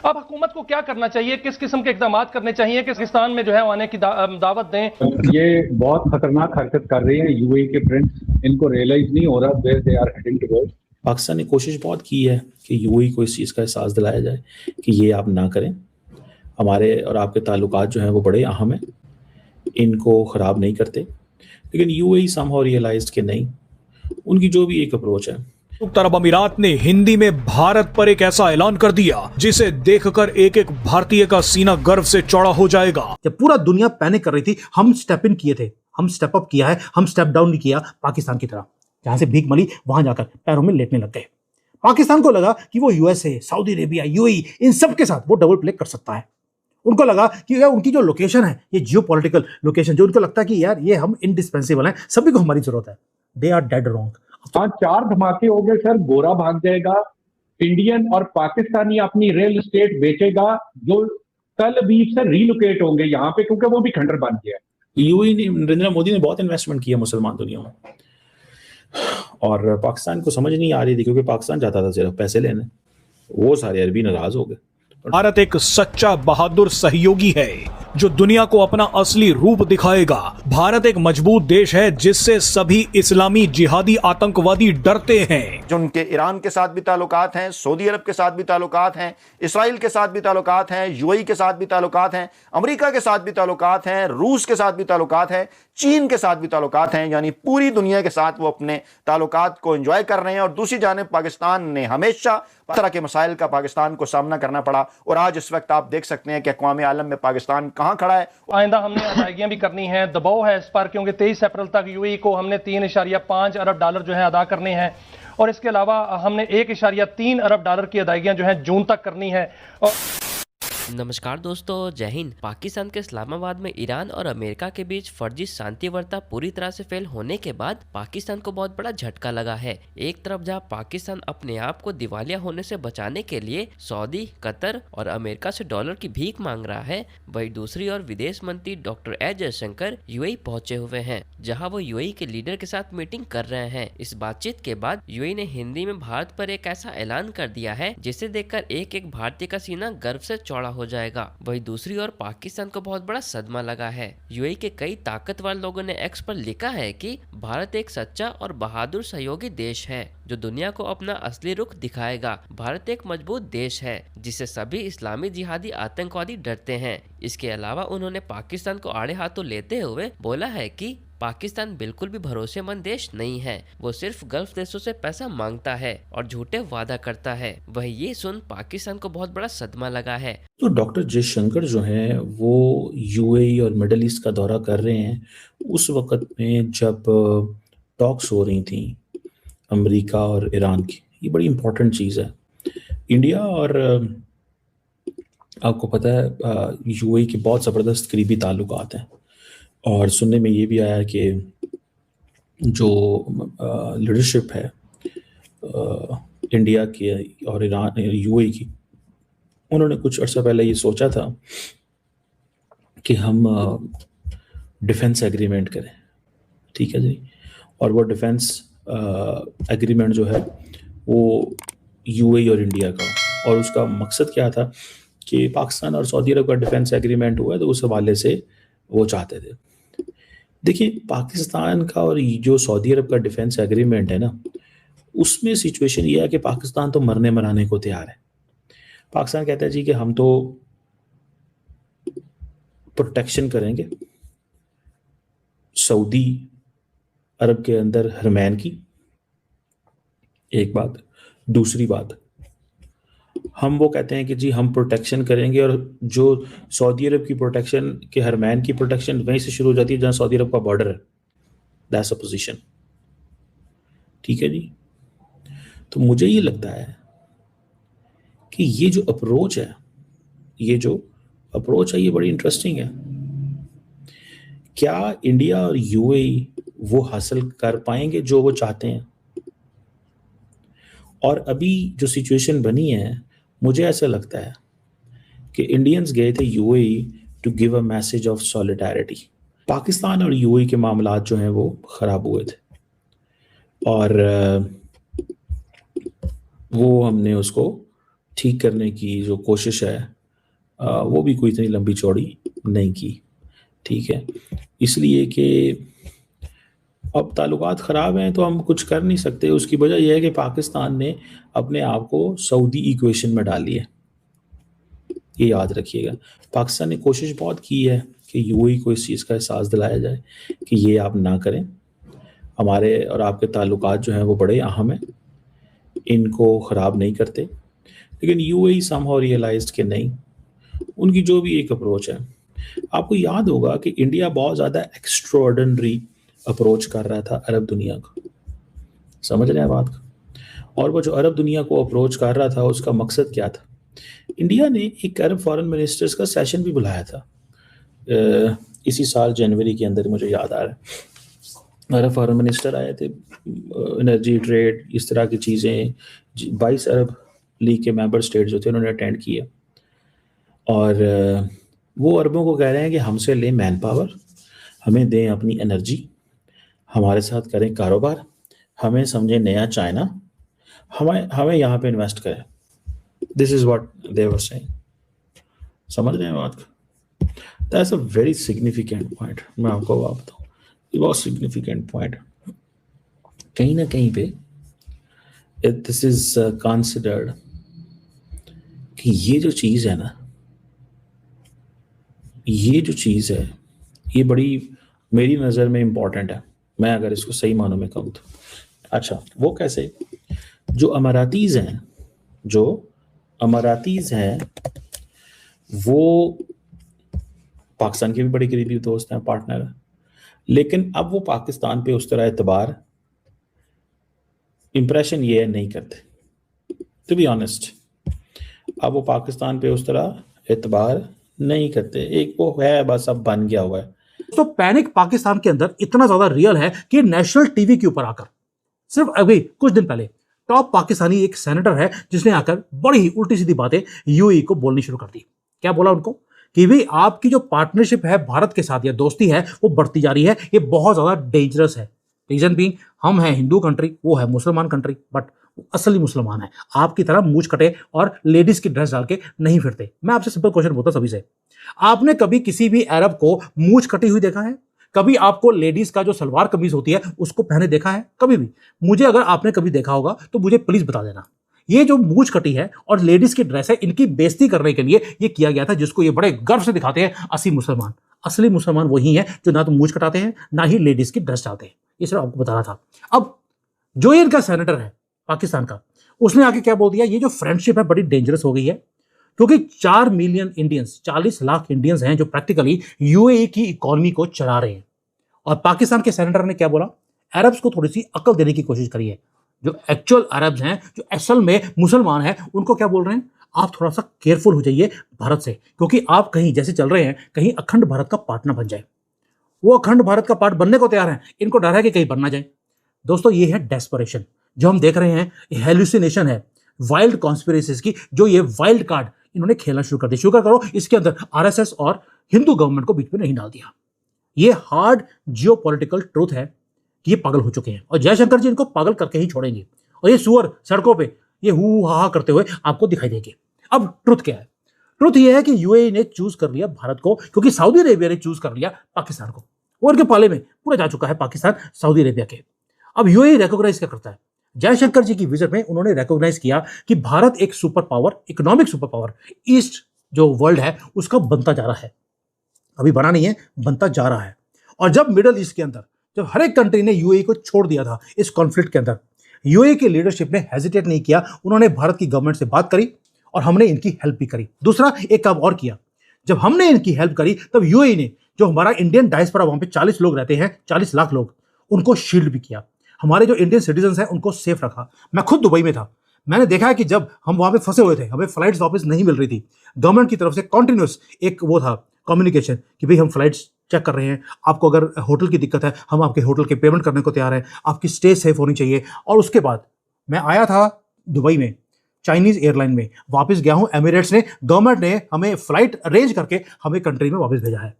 अब हुकूमत को क्या करना चाहिए, किस किस्म के इकदाम करने चाहिए कि पाकिस्तान में जो है आने की दावत दें? ये बहुत खतरनाक हरकत कर रही है यूएई के प्रिंस। इनको रियलाइज नहीं हो रहा where they are heading towards. Pakistan ने कोशिश बहुत की है कि यूएई को इस चीज़ का एहसास दिलाया जाए कि ये आप ना करें, हमारे और आपके ताल्लुकात जो हैं वो बड़े अहम हैं, इनको ख़राब नहीं करते। लेकिन यूएई समहाउ रियलाइज्ड कि नहीं, उनकी जो भी एक अप्रोच है। संयुक्त अरब अमीरात ने हिंदी में भारत पर एक ऐसा ऐलान कर दिया जिसे देखकर एक एक भारतीय का सीना गर्व से चौड़ा हो जाएगा। जब पूरा दुनिया पैनिक कर रही थी, हम स्टेप इन किए थे, हम स्टेप अप किया है, हम स्टेप डाउन नहीं किया पाकिस्तान की तरह। जहां से भीख मली वहां जाकर पैरों में लेटने लग गए। पाकिस्तान को लगा कि वो यूएसए, सऊदी अरेबिया, यूएई इन सब के साथ वो डबल प्ले कर सकता है। उनको लगा कि यार उनकी जो लोकेशन है, ये जियोपॉलिटिकल लोकेशन, जो उनको लगता है कि यार ये हम इंडिस्पेंसिबल हैं, सभी को हमारी जरूरत है, दे आर डेड रॉन्ग। हाँ, 4 धमाके हो गए सर। गोरा भाग जाएगा, इंडियन और पाकिस्तानी अपनी रियल एस्टेट बेचेगा, जो कल भी सर रीलोकेट होंगे यहाँ पे, क्योंकि वो भी खंडर बन गया है। यूएई ने, नरेंद्र मोदी ने बहुत इन्वेस्टमेंट किया मुसलमान दुनिया में, और पाकिस्तान को समझ नहीं आ रही थी क्योंकि पाकिस्तान जाता था सिर्फ पैसे लेने। वो सारे अरबी नाराज हो गए। भारत एक सच्चा बहादुर सहयोगी है जो दुनिया को अपना असली रूप दिखाएगा। भारत एक मजबूत देश है जिससे सभी इस्लामी जिहादी आतंकवादी डरते हैं। जो उनके ईरान के साथ भी ताल्लुकात हैं, सऊदी अरब के साथ भी ताल्लुकात हैं, इसराइल के साथ भी ताल्लुकात हैं, यूएई के साथ भी ताल्लुकात हैं, अमेरिका के साथ भी ताल्लुकात हैं, रूस के साथ भी ताल्लुकात हैं, चीन के साथ भी ताल्लुकात हैं। यानी पूरी दुनिया के साथ वो अपने ताल्लुकात को एंजॉय कर रहे हैं। और दूसरी जानिब पाकिस्तान ने हमेशा तरह के मसाइल का पाकिस्तान को सामना करना पड़ा, और आज इस वक्त आप देख सकते हैं कि अक़वाम आलम में पाकिस्तान कहां खड़ा है। आइंदा हमने अदायगियां भी करनी है, दबाव है इस पर, क्योंकि 23 अप्रैल तक यूएई को हमने $3.5 अरब जो है अदा करने हैं, और इसके अलावा हमने $1.3 अरब की अदायगियां जो है जून तक करनी है। और नमस्कार दोस्तों, जय हिंद। पाकिस्तान के इस्लामाबाद में ईरान और अमेरिका के बीच फर्जी शांति वार्ता पूरी तरह से फेल होने के बाद पाकिस्तान को बहुत बड़ा झटका लगा है। एक तरफ जहां पाकिस्तान अपने आप को दिवालिया होने से बचाने के लिए सऊदी, कतर और अमेरिका से डॉलर की भीख मांग रहा है, वहीं दूसरी ओर विदेश मंत्री डॉक्टर एस जयशंकर यूएई पहुंचे हुए हैं, जहां वो यूएई के लीडर के साथ मीटिंग कर रहे हैं। इस बातचीत के बाद यूएई ने हिंदी में भारत पर एक ऐसा ऐलान कर दिया है जिसे देखकर एक एक भारतीय का सीना गर्व से चौड़ा हो जाएगा। वहीं दूसरी ओर पाकिस्तान को बहुत बड़ा सदमा लगा है। यूएई के कई ताकतवर लोगों ने एक्स पर लिखा है कि भारत एक सच्चा और बहादुर सहयोगी देश है जो दुनिया को अपना असली रुख दिखाएगा। भारत एक मजबूत देश है जिसे सभी इस्लामी जिहादी आतंकवादी डरते हैं। इसके अलावा उन्होंने पाकिस्तान को आड़े हाथों लेते हुए बोला है कि पाकिस्तान बिल्कुल भी भरोसेमंद देश नहीं है, वो सिर्फ गल्फ देशों से पैसा मांगता है और झूठे वादा करता है। वही ये सुन पाकिस्तान को बहुत बड़ा सदमा लगा है। तो डॉक्टर जयशंकर जो हैं वो यूएई और मिडल ईस्ट का दौरा कर रहे हैं उस वक़्त में जब टॉक्स हो रही थी अमेरिका और ईरान की। ये बड़ी इम्पोर्टेंट चीज़ है। इंडिया और आपको पता है यूएई के बहुत ज़बरदस्त करीबी ताल्लुकात हैं, और सुनने में ये भी आया कि जो लीडरशिप है इंडिया की और ईरान यूएई की, उन्होंने कुछ अर्सा पहले ये सोचा था कि हम डिफेंस एग्रीमेंट करें, ठीक है जी। और वो डिफेंस एग्रीमेंट जो है वो यूएई और इंडिया का, और उसका मकसद क्या था कि पाकिस्तान और सऊदी अरब का डिफेंस एग्रीमेंट हुआ है, तो उस हवाले से वो चाहते थे। देखिए, पाकिस्तान का और जो सऊदी अरब का डिफेंस एग्रीमेंट है ना, उसमें सिचुएशन ये है कि पाकिस्तान तो मरने मराने को तैयार है। पाकिस्तान कहता है जी कि हम तो प्रोटेक्शन करेंगे सऊदी अरब के अंदर हरमैन की, एक बात। दूसरी बात, हम वो कहते हैं कि जी हम प्रोटेक्शन करेंगे, और जो सऊदी अरब की प्रोटेक्शन के हरमैन की प्रोटेक्शन वहीं से शुरू हो जाती है जहाँ सऊदी अरब का बॉर्डर है। दैट्स अ पोजीशन, ठीक है जी। तो मुझे ये लगता है कि ये जो अप्रोच है ये बड़ी इंटरेस्टिंग है। क्या इंडिया और यूएई वो हासिल कर पाएंगे जो वो चाहते हैं? और अभी जो सिचुएशन बनी है, मुझे ऐसा लगता है कि इंडियंस गए थे UAE to give a message of solidarity. Pakistan और यूएई के मामलात जो हैं वो ख़राब हुए थे, और वो हमने उसको ठीक करने की जो कोशिश है वो भी कोई इतनी लंबी चौड़ी नहीं की, ठीक है। इसलिए कि अब ताल्लुकात ख़राब हैं तो हम कुछ कर नहीं सकते। उसकी वजह यह है कि पाकिस्तान ने अपने आप को सऊदी इक्वेशन में डाल लिया, ये याद रखिएगा। पाकिस्तान ने कोशिश बहुत की है कि यूएई को इस चीज़ का एहसास दिलाया जाए कि ये आप ना करें, हमारे और आपके ताल्लुकात जो हैं वो बड़े अहम हैं, इनको ख़राब नहीं करते। लेकिन यूएई समहाउ रियलाइज्ड कि नहीं, उनकी जो भी एक अप्रोच है। आपको याद होगा कि इंडिया बहुत ज़्यादा एक्स्ट्राऑर्डिनरी अप्रोच कर रहा था अरब दुनिया को, समझ रहे हैं बात को। और वो जो अरब दुनिया को अप्रोच कर रहा था उसका मकसद क्या था? इंडिया ने एक अरब फॉरेन मिनिस्टर्स का सेशन भी बुलाया था इसी साल जनवरी के अंदर, मुझे याद आ रहा है। अरब फॉरेन मिनिस्टर आए थे, एनर्जी, ट्रेड, इस तरह की चीज़ें। 22 अरब लीग के मेंबर स्टेट जो थे उन्होंने अटेंड किया, और वो अरबों को कह रहे हैं कि हमसे लें मैन पावर, हमें दें अपनी एनर्जी, हमारे साथ करें कारोबार, हमें समझें नया चाइना, हमें यहाँ पे इन्वेस्ट करें। This is what they were saying, समझ रहे हैं बात को? That's a very significant point. मैं आपको बात बताऊँ, ये बहुत सिग्निफिकेंट पॉइंट। कहीं ना कहीं पे दिस इज कंसिडर्ड कि ये जो चीज़ है ना, ये जो चीज़ है ये बड़ी मेरी नज़र में इम्पॉर्टेंट है, मैं अगर इसको सही मानों में कहूँ तो। अच्छा, वो कैसे? जो अमारातीज़ हैं वो पाकिस्तान के भी बड़े करीबी दोस्त हैं, पार्टनर हैं, लेकिन अब वो पाकिस्तान पे उस तरह एतबार, इम्प्रेशन ये है, नहीं करते। टू बी ऑनेस्ट, अब वो पाकिस्तान पे उस तरह एतबार नहीं करते। एक वो है बस, अब बन गया हुआ है। तो पैनिक पाकिस्तान के अंदर इतना ज्यादा रियल है कि नेशनल टीवी के ऊपर आकर सिर्फ अभी कुछ दिन पहले टॉप पाकिस्तानी एक सेनेटर है जिसने आकर बड़ी ही उल्टी सीधी बातें यूएई को बोलनी शुरू कर दी। क्या बोला उनको? कि भाई आपकी जो पार्टनरशिप है भारत के साथ या दोस्ती है वो बढ़ती जा रही है, ये बहुत ज्यादा डेंजरस है। रीजन बीइंग, हम हैं हिंदू कंट्री, वो है मुसलमान कंट्री, बट असली मुसलमान है, आपकी तरह मूंछ कटे और लेडीज की ड्रेस डाल के नहीं फिरते। मैं आपसे सिंपल क्वेश्चन पूछता सभी से, आपने कभी किसी भी अरब को मूंछ कटी हुई देखा है? कभी आपको लेडीज का जो सलवार कमीज होती है उसको पहने देखा है? कभी भी? मुझे अगर आपने कभी देखा होगा तो मुझे प्लीज बता देना। ये जो मूंछ कटी है और लेडीज की ड्रेस है, इनकी बेइज्जती करने के लिए ये किया गया था, जिसको ये बड़े गर्व से दिखाते हैं असली मुसलमान। असली मुसलमान वही है जो ना तो मूंछ कटाते हैं ना ही लेडीज की ड्रेस डालते हैं। ये सिर्फ आपको बता रहा था। अब जो इनका सेनेटर है पाकिस्तान का, उसने आके क्या बोल दिया, ये जो फ्रेंडशिप है बड़ी डेंजरस हो गई है, क्योंकि 4 मिलियन इंडियंस, 40 लाख इंडियंस हैं जो प्रैक्टिकली यूएई की इकोनॉमी को चला रहे हैं। और पाकिस्तान के सेनेटर ने क्या बोला? अरब्स को थोड़ी सी अकल देने की कोशिश करी है। जो एक्चुअल अरब्स हैं, जो असल में मुसलमान हैं, उनको क्या बोल रहे हैं? आप थोड़ा सा केयरफुल हो जाइए भारत से, क्योंकि आप कहीं जैसे चल रहे हैं कहीं अखंड भारत का पार्ट ना बन जाए। वो अखंड भारत का पार्ट बनने को तैयार हैं, इनको डर है कि कहीं बन ना जाए। दोस्तों, ये है डेस्परेशन जो हम देख रहे हैं, हेलुसिनेशन है वाइल्ड कॉन्स्पिरेसीज की, जो ये वाइल्ड कार्ड इन्होंने खेलना शुरू कर दिया। शुक्र करो इसके अंदर आरएसएस और हिंदू गवर्नमेंट को बीच में नहीं डाल दिया। ये हार्ड जियोपॉलिटिकल ट्रूथ है कि ये पागल हो चुके हैं और जयशंकर जी इनको पागल करके ही छोड़ेंगे। और ये सुअर सड़कों पे ये हु हा करते हुए आपको दिखाई देंगे। अब ट्रुथ क्या है? ट्रुथ ये है कि यूएई ने चूज कर लिया भारत को, क्योंकि सऊदी अरेबिया ने चूज कर लिया पाकिस्तान को। और के पाले में पूरा जा चुका है पाकिस्तान सऊदी अरेबिया के। अब यूएई रिकॉग्नाइज क्या करता है? जयशंकर जी की विजिट में उन्होंने रिकॉग्नाइज किया कि भारत एक super power, economic super power east जो वर्ल्ड है उसका बनता जा रहा है। अभी बना नहीं है, बनता जा रहा है। और जब मिडल ईस्ट के अंदर जब हर एक कंट्री ने यूएई को छोड़ दिया था इस कॉन्फ्लिक्ट के अंदर, यूएई की लीडरशिप ने हेजिटेट नहीं किया, उन्होंने भारत की गवर्नमेंट से बात करी और हमने इनकी हेल्प भी करी। दूसरा एक काम और किया, जब हमने इनकी हेल्प करी तब यूएई ने, जो हमारा इंडियन डायस्पोरा वहां पे 40 लोग रहते हैं, 40 लाख लोग, उनको शील्ड भी किया। हमारे जो इंडियन सिटीजन हैं उनको सेफ रखा। मैं खुद दुबई में था, मैंने देखा है कि जब हम वहां पे फंसे हुए थे, हमें फ्लाइट्स वापस नहीं मिल रही थी, गवर्नमेंट की तरफ से कॉन्टिन्यूस एक वो था कम्युनिकेशन कि भाई हम फ्लाइट्स चेक कर रहे हैं, आपको अगर होटल की दिक्कत है हम आपके होटल के पेमेंट करने को तैयार हैं, आपकी स्टे सेफ होनी चाहिए। और उसके बाद मैं आया था दुबई में चाइनीज एयरलाइन में, वापस गया हूं एमिरेट्स ने, गवर्नमेंट ने हमें फ्लाइट अरेंज करके हमें कंट्री में वापस भेजा है।